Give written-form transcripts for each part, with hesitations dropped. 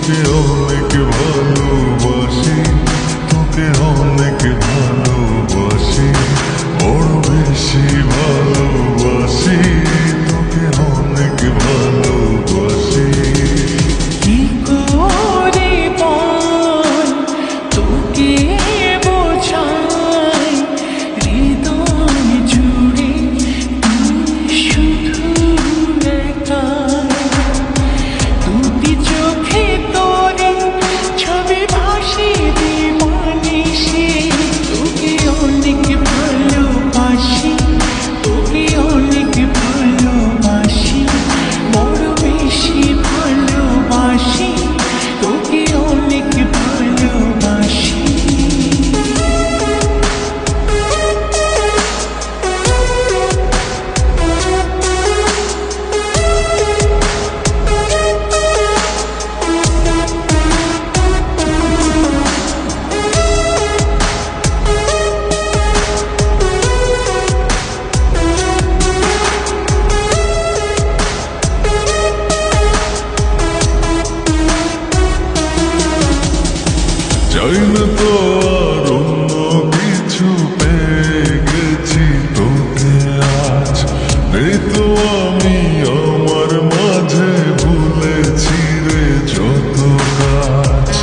তোকে অনেক ভালোবাসি, তোকে অনেক ভালোবাসি, বড় বেশি ভালোবাসি, তোকে অনেক ভালোবাসি। কি করে বল তোকে বোঝাই, হৃদয় জুড়ে তুই শুধু একা। দুটি চোখে তোরে ছবি ভাসে দিবানিশি, তোকে অনেক ভালোবাসি, তোকে অনেক ভালোবাসি, বড় বেশি ভালোবাসি, তোকে অনেক ভালোবাসি। চাই না তো আর অন্য কিছু, পেয়ে গেছি তোকে আজ। নেই তো আমি আমার মাঝে, ভুলেছি রে যত কাজ।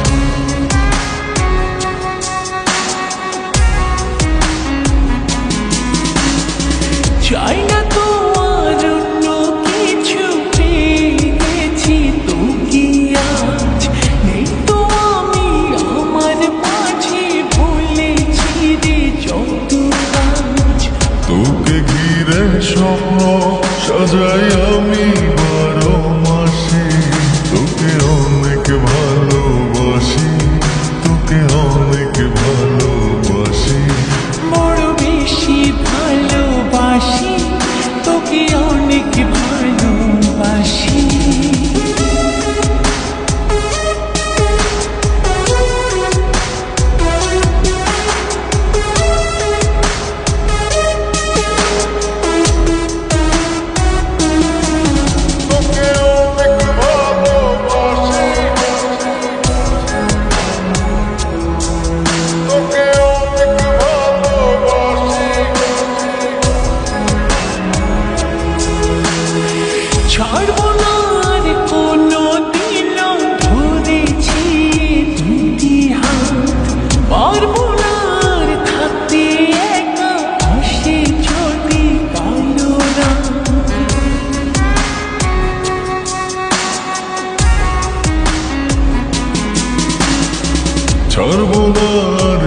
চাই না তো আর অন্য কিছু, পেয়ে গেছি তোকে আজ। নেই তো আমি আমার মাঝে, ভুলেছি রে যত কাজ। তোকে ঘিরে স্বপ্ন সাজাই আমি 12 মাসে, তোকে অনেক ভালোবাসি, তোকে অনেক ভালোবাসি, বড় বেশি ভালোবাসি, তোকে অনেক ভালোবাসি। তোকে অনেক ভালোবাসি, তোকে অনেক ভালোবাসি। ছাড়বো না আর কোনো দিন, ধরেছি দুটি হাত। পারবো না আর থাকতে একা, আসে যদি কালো রাত। ছাড়বো না আর